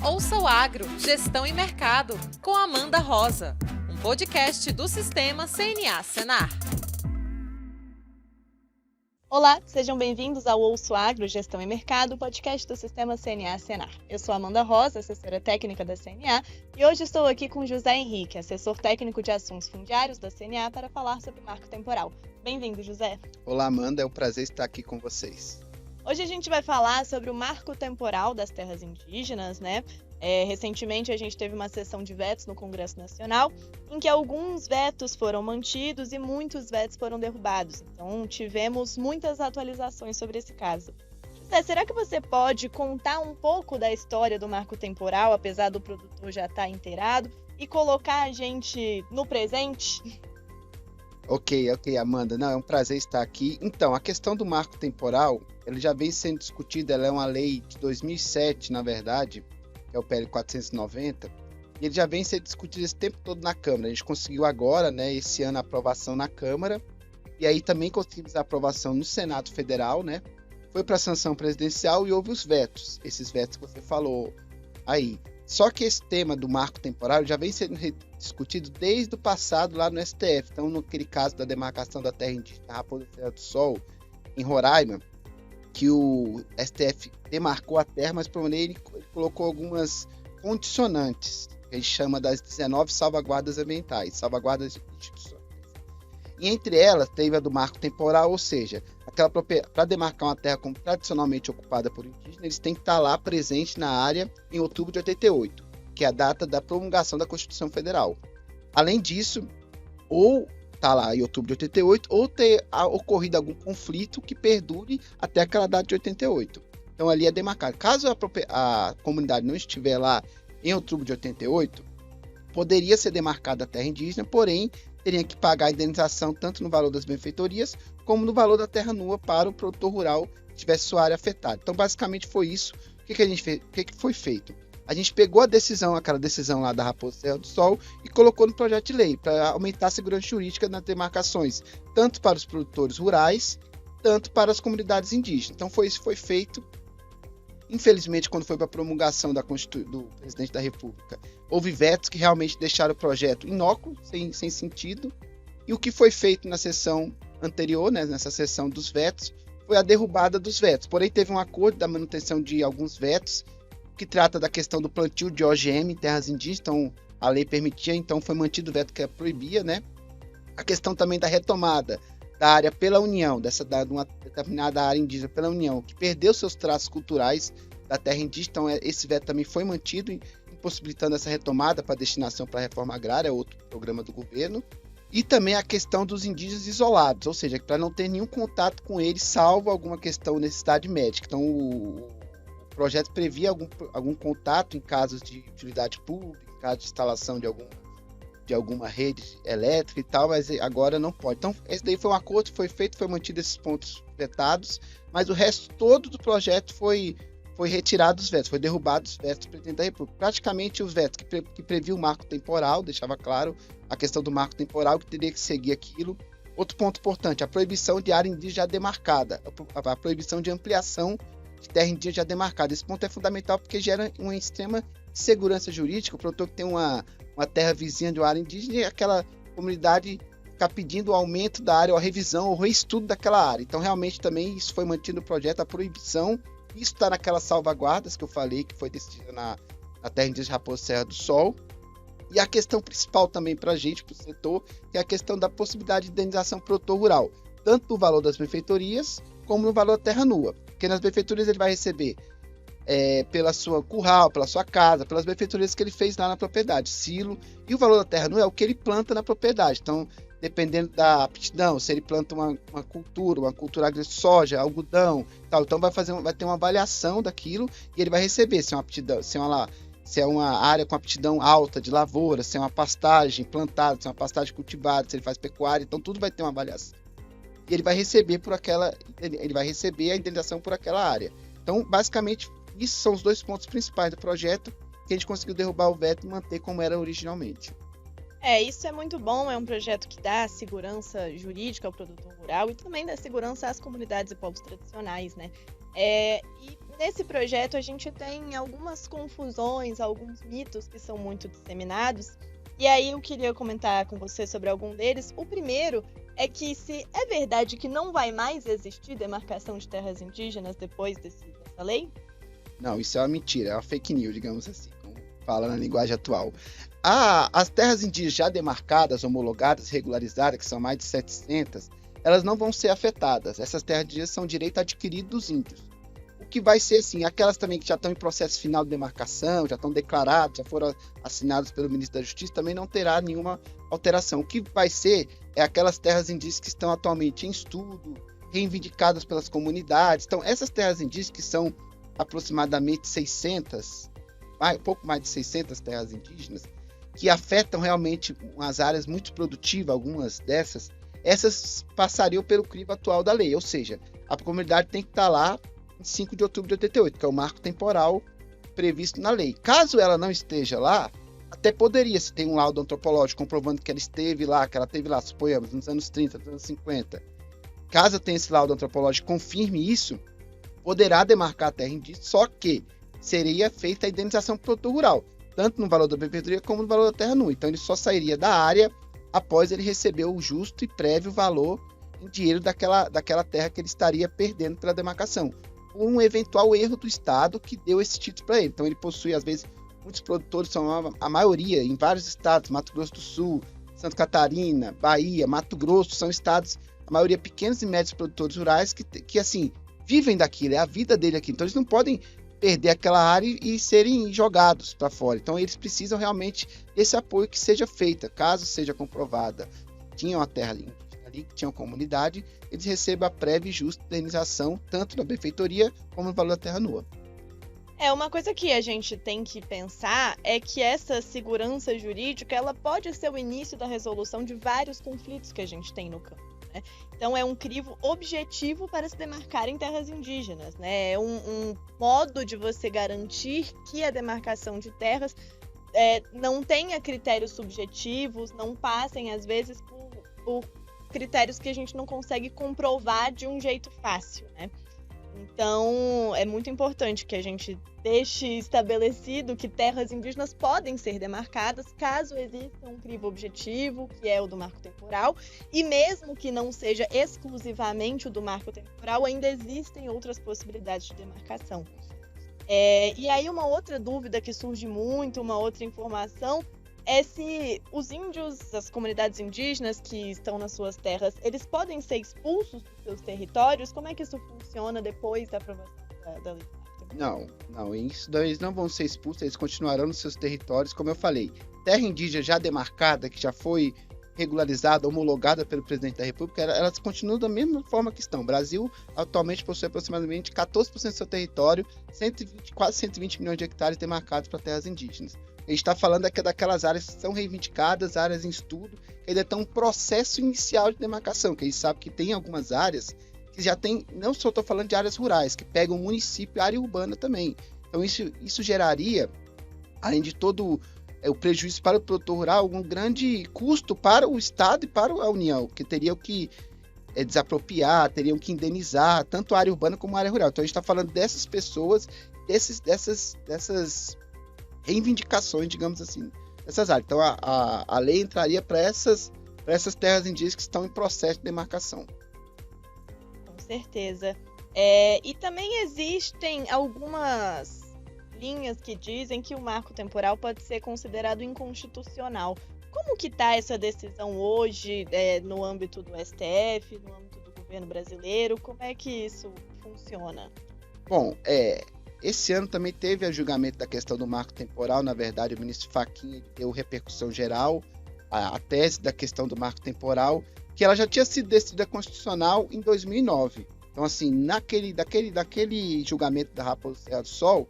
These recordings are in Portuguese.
Ouça o Agro, Gestão e Mercado, com Amanda Rosa, um podcast do Sistema CNA-Senar. Olá, sejam bem-vindos ao Ouço Agro, Gestão e Mercado, podcast do Sistema CNA-Senar. Eu sou Amanda Rosa, assessora técnica da CNA, e hoje estou aqui com José Henrique, assessor técnico de assuntos fundiários da CNA, para falar sobre o marco temporal. Bem-vindo, José. Olá, Amanda, é um prazer estar aqui com vocês. Hoje a gente vai falar sobre o marco temporal das terras indígenas, né? Recentemente a gente teve uma sessão de vetos no Congresso Nacional, em que alguns vetos foram mantidos e muitos vetos foram derrubados. Então tivemos muitas atualizações sobre esse caso. José, será que você pode contar um pouco da história do marco temporal, apesar do produtor já estar inteirado, e colocar a gente no presente? Ok, Amanda. Não, é um prazer estar aqui. Então, a questão do marco temporal, ele já vem sendo discutida, ela é uma lei de 2007, na verdade, que é o PL 490, e ele já vem sendo discutido esse tempo todo na Câmara. A gente conseguiu agora, né, esse ano, a aprovação na Câmara, e aí também conseguimos a aprovação no Senado Federal, né? Foi para a sanção presidencial e houve os vetos, esses vetos que você falou aí. Só que esse tema do marco temporal já vem sendo discutido desde o passado lá no STF. Então, naquele caso da demarcação da terra indígena Raposa Serra do Sol, em Roraima, que o STF demarcou a terra, mas por maneira ele colocou algumas condicionantes, que a gente chama das 19 salvaguardas ambientais, salvaguardas institucionais. E entre elas teve a do marco temporal, ou seja, para demarcar uma terra como tradicionalmente ocupada por indígenas, eles têm que estar lá presente na área em outubro de 88, que é a data da promulgação da Constituição Federal. Além disso, ou estar lá em outubro de 88, ou ter ocorrido algum conflito que perdure até aquela data de 88. Então ali é demarcado. Caso a comunidade não estiver lá em outubro de 88, poderia ser demarcada a terra indígena, porém teria que pagar a indenização tanto no valor das benfeitorias como no valor da terra nua para o produtor rural que tivesse sua área afetada. Então, basicamente foi isso. O que a gente fez? O que foi feito? A gente pegou aquela decisão lá da Raposa Serra do Sol e colocou no projeto de lei para aumentar a segurança jurídica nas demarcações, tanto para os produtores rurais, tanto para as comunidades indígenas. Então, isso foi feito. Infelizmente, quando foi para a promulgação do presidente da República, houve vetos que realmente deixaram o projeto inócuo, sem sentido. E o que foi feito na sessão anterior, né, nessa sessão dos vetos, foi a derrubada dos vetos. Porém, teve um acordo da manutenção de alguns vetos, que trata da questão do plantio de OGM em terras indígenas. Então, a lei permitia, então foi mantido o veto que proibia, né? A questão também da retomada da área pela União, de uma determinada área indígena pela União, que perdeu seus traços culturais da terra indígena. Então, esse veto também foi mantido, impossibilitando essa retomada para destinação para a reforma agrária, outro programa do governo. E também a questão dos indígenas isolados, ou seja, para não ter nenhum contato com eles, salvo alguma questão necessidade médica. Então, o projeto previa algum contato em casos de utilidade pública, em caso de instalação de alguma rede elétrica e tal, mas agora não pode. Então, esse daí foi um acordo que foi feito, foi mantido esses pontos vetados, mas o resto todo do projeto foi retirado dos vetos, foi derrubado os vetos do presidente da República. Praticamente os vetos que previam o marco temporal, deixava claro a questão do marco temporal, que teria que seguir aquilo. Outro ponto importante, a proibição de área indígena já demarcada, a proibição de ampliação de terra indígena já demarcada. Esse ponto é fundamental porque gera uma extrema segurança jurídica. O produtor que tem uma terra vizinha de uma área indígena e aquela comunidade ficar pedindo o aumento da área, ou a revisão, ou o reestudo daquela área. Então, realmente, também isso foi mantido no projeto, a proibição. Isso está naquelas salvaguardas que eu falei, que foi decidida na terra indígena Raposa Serra do Sol. E a questão principal também para a gente, para o setor, que é a questão da possibilidade de indenização para o produtor rural, tanto no valor das benfeitorias, como no valor da terra nua. Porque nas benfeitorias ele vai receber pela sua curral, pela sua casa, pelas benfeitorias que ele fez lá na propriedade, silo, e o valor da terra nua é o que ele planta na propriedade. Então, dependendo da aptidão, se ele planta uma cultura agrícola, soja, algodão, tal, então vai ter uma avaliação daquilo e ele vai receber se é uma aptidão, se é uma área com aptidão alta de lavoura, se é uma pastagem plantada, se é uma pastagem cultivada, se ele faz pecuária, então tudo vai ter uma avaliação. E ele vai receber a indenização por aquela área. Então, basicamente, esses são os dois pontos principais do projeto, que a gente conseguiu derrubar o veto e manter como era originalmente. Isso é muito bom, é um projeto que dá segurança jurídica ao produtor rural e também dá segurança às comunidades e povos tradicionais, né? E nesse projeto a gente tem algumas confusões, alguns mitos que são muito disseminados. E aí eu queria comentar com você sobre algum deles. O primeiro é que se é verdade que não vai mais existir demarcação de terras indígenas depois dessa lei? Não, isso é uma mentira, é uma fake news, digamos assim, como fala na linguagem atual. As terras indígenas já demarcadas, homologadas, regularizadas, que são mais de 700, elas não vão ser afetadas. Essas terras indígenas são direito adquirido dos índios. O que vai ser, assim, aquelas também que já estão em processo final de demarcação, já estão declaradas, já foram assinadas pelo ministro da Justiça, também não terá nenhuma alteração. O que vai ser é aquelas terras indígenas que estão atualmente em estudo, reivindicadas pelas comunidades. Então, essas terras indígenas, que são aproximadamente 600, pouco mais de 600 terras indígenas, que afetam realmente umas áreas muito produtivas, algumas dessas, essas passariam pelo crivo atual da lei, ou seja, a comunidade tem que estar lá em 5 de outubro de 88, que é o marco temporal previsto na lei. Caso ela não esteja lá, até poderia, se tem um laudo antropológico comprovando que ela esteve lá, suponhamos, nos anos 30, nos anos 50. Caso tenha esse laudo antropológico confirme isso, poderá demarcar a terra indígena, só que seria feita a indenização pro produtor rural, tanto no valor da benfeitoria como no valor da terra nua. Então ele só sairia da área após ele receber o justo e prévio valor em dinheiro daquela terra que ele estaria perdendo pela demarcação, por um eventual erro do Estado que deu esse título para ele. Então ele possui, às vezes, muitos produtores, são a maioria, em vários estados, Mato Grosso do Sul, Santa Catarina, Bahia, Mato Grosso, são estados, a maioria pequenos e médios produtores rurais que assim, vivem daquilo, é a vida dele aqui. Então eles não podem perder aquela área e serem jogados para fora. Então eles precisam realmente desse apoio que seja feita, caso seja comprovada tinham a terra ali, que tinham comunidade, eles recebam a prévia e justa indenização tanto da benfeitoria como no valor da terra nua. Uma coisa que a gente tem que pensar é que essa segurança jurídica ela pode ser o início da resolução de vários conflitos que a gente tem no campo. Então é um crivo objetivo para se demarcar em terras indígenas, né? É um modo de você garantir que a demarcação de terras não tenha critérios subjetivos, não passem às vezes por critérios que a gente não consegue comprovar de um jeito fácil, né? Então, é muito importante que a gente deixe estabelecido que terras indígenas podem ser demarcadas caso exista um crivo objetivo, que é o do marco temporal, e mesmo que não seja exclusivamente o do marco temporal, ainda existem outras possibilidades de demarcação. E aí uma outra dúvida que surge muito, uma outra informação, é se os índios, as comunidades indígenas que estão nas suas terras, eles podem ser expulsos dos seus territórios? Como é que isso funciona depois da aprovação da lei? Não, eles não vão ser expulsos, eles continuarão nos seus territórios, como eu falei. Terra indígena já demarcada, que já foi regularizada, homologada pelo presidente da República, elas continuam da mesma forma que estão. O Brasil atualmente possui aproximadamente 14% do seu território, quase 120 milhões de hectares demarcados para terras indígenas. A gente está falando aqui daquelas áreas que são reivindicadas, áreas em estudo, que ainda estão em um processo inicial de demarcação, que a gente sabe que tem algumas áreas que já tem, não só estou falando de áreas rurais, que pegam o município e área urbana também. Então isso geraria, além de todo o prejuízo para o produtor rural, um grande custo para o Estado e para a União, que teriam que desapropriar, teriam que indenizar, tanto a área urbana como a área rural. Então a gente está falando dessas pessoas, dessas reivindicações, digamos assim, dessas áreas. Então a lei entraria para essas terras indígenas que estão em processo de demarcação. Com certeza. E também existem algumas linhas que dizem que o marco temporal pode ser considerado inconstitucional. Como que está essa decisão hoje no âmbito do STF, no âmbito do governo brasileiro? Como é que isso funciona? Bom, esse ano também teve o julgamento da questão do marco temporal. Na verdade, o ministro Fachin deu repercussão geral à tese da questão do marco temporal, que ela já tinha sido decidida constitucional em 2009. Então, assim, daquele julgamento da Raposa Serra do Sol,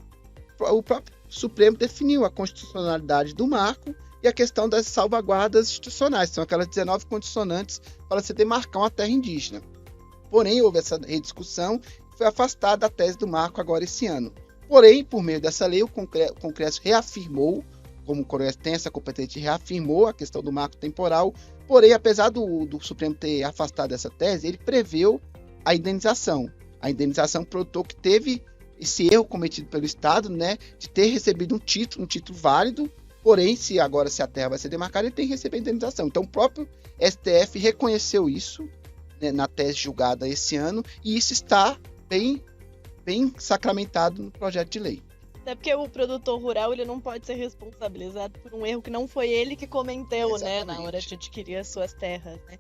o próprio Supremo definiu a constitucionalidade do marco e a questão das salvaguardas institucionais. São aquelas 19 condicionantes para se demarcar uma terra indígena. Porém, houve essa rediscussão e foi afastada a tese do marco agora esse ano. Porém, por meio dessa lei, o Congresso reafirmou, como o Congresso tem essa competência, reafirmou a questão do marco temporal. Porém, apesar do Supremo ter afastado essa tese, ele preveu a indenização. A indenização para o produtor que teve esse erro cometido pelo Estado, né, de ter recebido um título válido, porém, se a terra vai ser demarcada, ele tem que receber a indenização. Então, o próprio STF reconheceu isso, né, na tese julgada esse ano, e isso está bem sacramentado no projeto de lei. Até porque o produtor rural ele não pode ser responsabilizado por um erro que não foi ele que cometeu, né, na hora de adquirir as suas terras, né?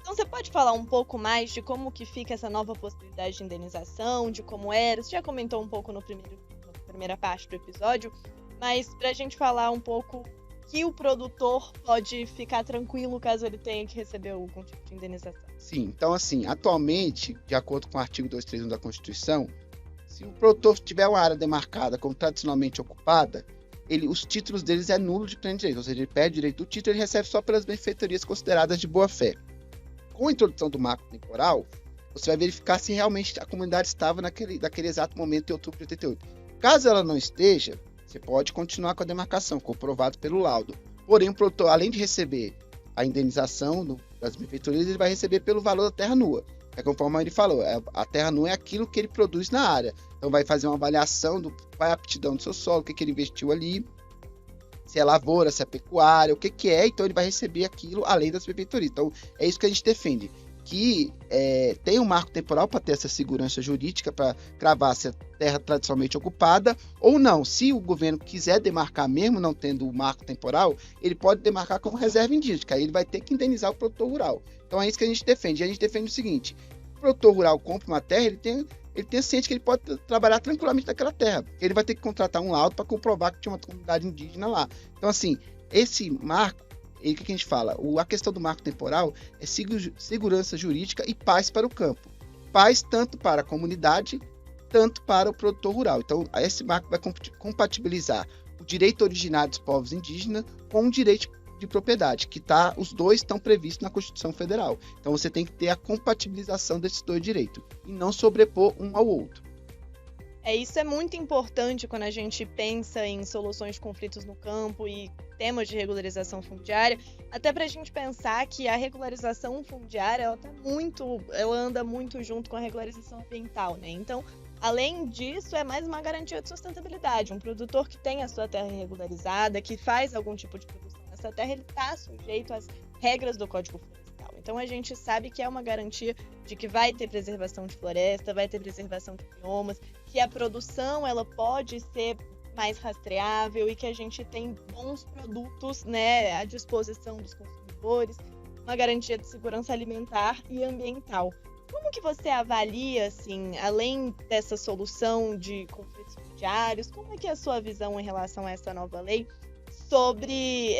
Então você pode falar um pouco mais de como que fica essa nova possibilidade de indenização, de como era? Você já comentou um pouco na primeira parte do episódio, mas para a gente falar um pouco que o produtor pode ficar tranquilo caso ele tenha que receber algum tipo de indenização. Sim, então assim, atualmente, de acordo com o artigo 231 da Constituição, se o produtor tiver uma área demarcada como tradicionalmente ocupada, os títulos deles é nulo de pleno direito, ou seja, ele perde o direito do título, ele recebe só pelas benfeitorias consideradas de boa-fé. Com a introdução do marco temporal, você vai verificar se realmente a comunidade estava naquele exato momento em outubro de 88. Caso ela não esteja, você pode continuar com a demarcação, comprovado pelo laudo. Porém, o produtor, além de receber a indenização das benfeitorias, ele vai receber pelo valor da terra nua. É conforme ele falou, a terra nua é aquilo que ele produz na área. Então vai fazer uma avaliação qual é a aptidão do seu solo, o que ele investiu ali, se é lavoura, se é pecuária, o que é, então ele vai receber aquilo além das benfeitorias. Então é isso que a gente defende, que tem um marco temporal para ter essa segurança jurídica, para cravar se a terra tradicionalmente ocupada ou não. Se o governo quiser demarcar mesmo não tendo o marco temporal, ele pode demarcar como reserva indígena, aí ele vai ter que indenizar o produtor rural. Então é isso que a gente defende. E a gente defende o seguinte: o produtor rural compra uma terra, ele tem ciente que ele pode trabalhar tranquilamente naquela terra. Ele vai ter que contratar um laudo para comprovar que tinha uma comunidade indígena lá. Então, assim, esse marco, o que a gente fala? A questão do marco temporal é segurança jurídica e paz para o campo. Paz tanto para a comunidade, tanto para o produtor rural. Então, esse marco vai compatibilizar o direito originário dos povos indígenas com o direito de propriedade, que os dois estão previstos na Constituição Federal. Então você tem que ter a compatibilização desses dois direitos e não sobrepor um ao outro. Isso é muito importante quando a gente pensa em soluções de conflitos no campo e temas de regularização fundiária, até para a gente pensar que a regularização fundiária ela anda muito junto com a regularização ambiental, né? Então, além disso, é mais uma garantia de sustentabilidade. Um produtor que tem a sua terra regularizada, que faz algum tipo de produção nessa terra, ele está sujeito às regras do Código Florestal. Então a gente sabe que é uma garantia de que vai ter preservação de floresta, vai ter preservação de biomas, que a produção ela pode ser mais rastreável e que a gente tem bons produtos, né, à disposição dos consumidores, uma garantia de segurança alimentar e ambiental. Como que você avalia, assim, além dessa solução de conflitos fundiários, como é que é a sua visão em relação a essa nova lei sobre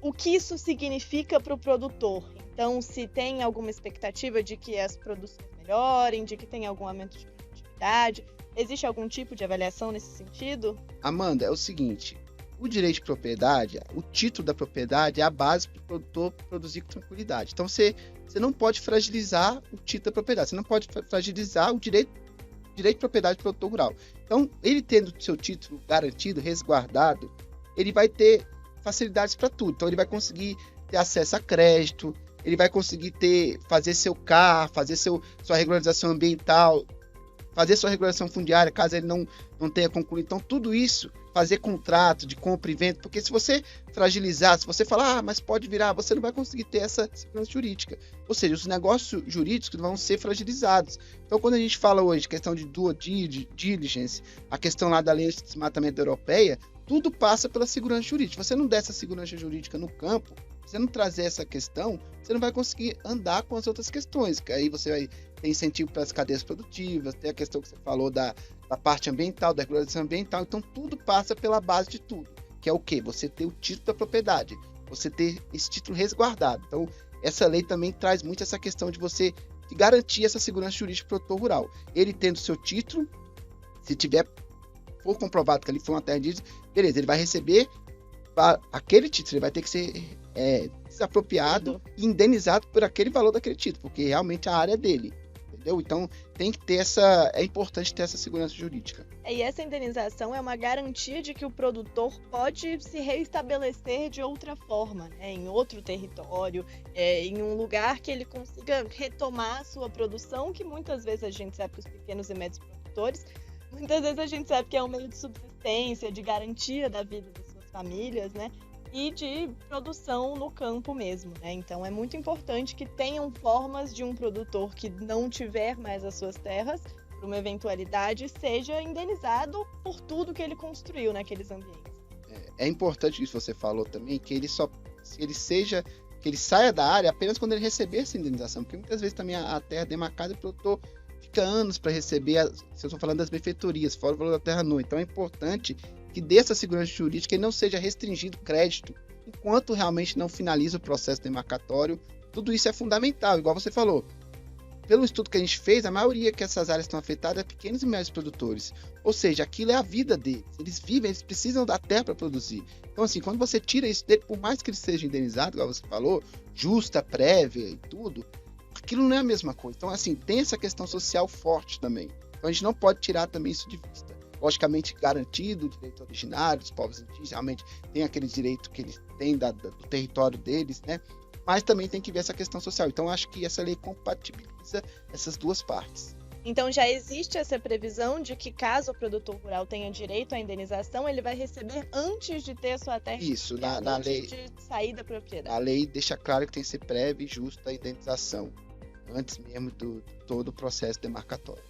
o que isso significa para o produtor? Então, se tem alguma expectativa de que as produções melhorem, de que tenha algum aumento de produtividade, existe algum tipo de avaliação nesse sentido? Amanda, é o seguinte: o direito de propriedade, o título da propriedade é a base para o produtor produzir com tranquilidade. Então, você não pode fragilizar o título da propriedade, você não pode fragilizar o direito de propriedade do produtor rural. Então, ele tendo seu título garantido, resguardado, ele vai ter facilidades para tudo. Então, ele vai conseguir ter acesso a crédito, ele vai conseguir fazer seu CAR, fazer sua regularização ambiental, fazer sua regulação fundiária, caso ele não tenha concluído. Então, tudo isso, fazer contrato de compra e venda, porque se você fragilizar, se você falar, mas pode virar, você não vai conseguir ter essa segurança jurídica. Ou seja, os negócios jurídicos vão ser fragilizados. Então, quando a gente fala hoje, questão de due diligence, a questão lá da lei de desmatamento europeia, tudo passa pela segurança jurídica. Se você não der essa segurança jurídica no campo, se você não trazer essa questão, você não vai conseguir andar com as outras questões, que aí você vai ter incentivo para as cadeias produtivas, tem a questão que você falou da parte ambiental, da regularização ambiental. Então, tudo passa pela base de tudo, que é o quê? Você ter o título da propriedade, você ter esse título resguardado. Então, essa lei também traz muito essa questão de você garantir essa segurança jurídica para o produtor rural. Ele tendo seu título, se for comprovado que ali foi uma terra indígena, beleza, ele vai receber aquele título, ele vai ter que ser desapropriado e indenizado por aquele valor daquele título, porque realmente a área é dele, entendeu? Então tem que ter é importante ter essa segurança jurídica. E essa indenização é uma garantia de que o produtor pode se reestabelecer de outra forma, né? Em outro território, em um lugar que ele consiga retomar a sua produção, que muitas vezes a gente sabe que os pequenos e médios produtores produtores, muitas vezes a gente sabe que é um meio de subsistência, de garantia da vida das suas famílias, né? E de produção no campo mesmo, né? Então é muito importante que tenham formas de um produtor que não tiver mais as suas terras, por uma eventualidade, seja indenizado por tudo que ele construiu naqueles ambientes. É importante isso que você falou também, que ele saia da área apenas quando ele receber essa indenização, porque muitas vezes também a terra demarcada, o produtor fica anos para receber, se eu estou falando das benfeitorias, fora o valor da terra nua. Então é importante que dê essa segurança jurídica e não seja restringido o crédito enquanto realmente não finaliza o processo demarcatório. Tudo isso é fundamental, igual você falou. Pelo estudo que a gente fez, a maioria que essas áreas estão afetadas é pequenos e médios produtores. Ou seja, aquilo é a vida deles. Eles vivem, eles precisam da terra para produzir. Então, assim, quando você tira isso dele, por mais que ele seja indenizado, igual você falou, justa, prévia e tudo, aquilo não é a mesma coisa. Então, assim, tem essa questão social forte também. Então, a gente não pode tirar também isso de vista. Logicamente, garantido o direito originário dos povos indígenas, realmente tem aquele direito que eles têm do território deles, né? Mas também tem que ver essa questão social. Então, acho que essa lei compatibiliza essas duas partes. Então, já existe essa previsão de que, caso o produtor rural tenha direito à indenização, ele vai receber antes de ter a sua terra. Isso, na lei. De sair da propriedade. A lei deixa claro que tem que ser prévia e justa a indenização, antes mesmo do todo o processo demarcatório.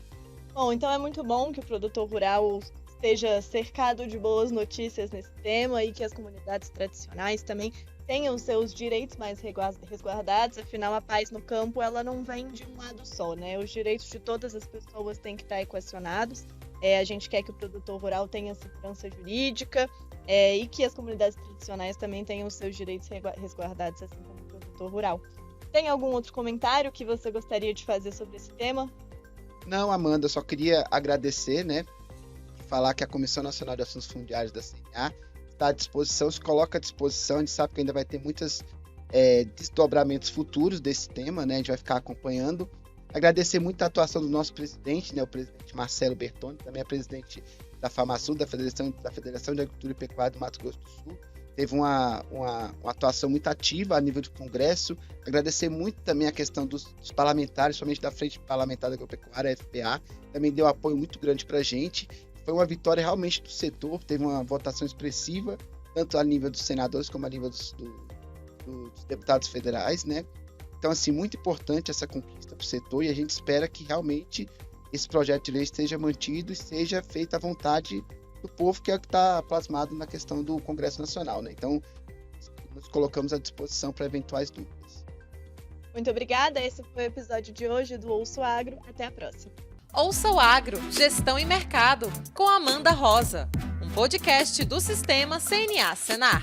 Bom, então é muito bom que o produtor rural esteja cercado de boas notícias nesse tema e que as comunidades tradicionais também tenham seus direitos mais resguardados. Afinal, a paz no campo, ela não vem de um lado só, né? Os direitos de todas as pessoas têm que estar equacionados. A gente quer que o produtor rural tenha segurança jurídica e que as comunidades tradicionais também tenham seus direitos resguardados, assim como o produtor rural. Tem algum outro comentário que você gostaria de fazer sobre esse tema? Não, Amanda, só queria agradecer, né? Falar que a Comissão Nacional de Assuntos Fundiários da CNA está à disposição, se coloca à disposição. A gente sabe que ainda vai ter muitos desdobramentos futuros desse tema, né? A gente vai ficar acompanhando. Agradecer muito a atuação do nosso presidente, né? O presidente Marcelo Bertoni, também é presidente da FAMASUL, da Federação de Agricultura e Pecuária do Mato Grosso do Sul. Teve uma atuação muito ativa a nível de Congresso. Agradecer muito também a questão dos parlamentares, somente da Frente Parlamentar da Agropecuária, a FPA, também deu apoio muito grande para a gente. Foi uma vitória realmente do setor, teve uma votação expressiva, tanto a nível dos senadores como a nível dos deputados federais, né? Então, assim, muito importante essa conquista para o setor e a gente espera que realmente esse projeto de lei seja mantido e seja feito à vontade do povo, que é o que está plasmado na questão do Congresso Nacional, né? Então, nos colocamos à disposição para eventuais dúvidas. Muito obrigada, esse foi o episódio de hoje do Ouço Agro. Até a próxima. Ouça o Agro, Gestão e Mercado, com Amanda Rosa, um podcast do Sistema CNA Senar.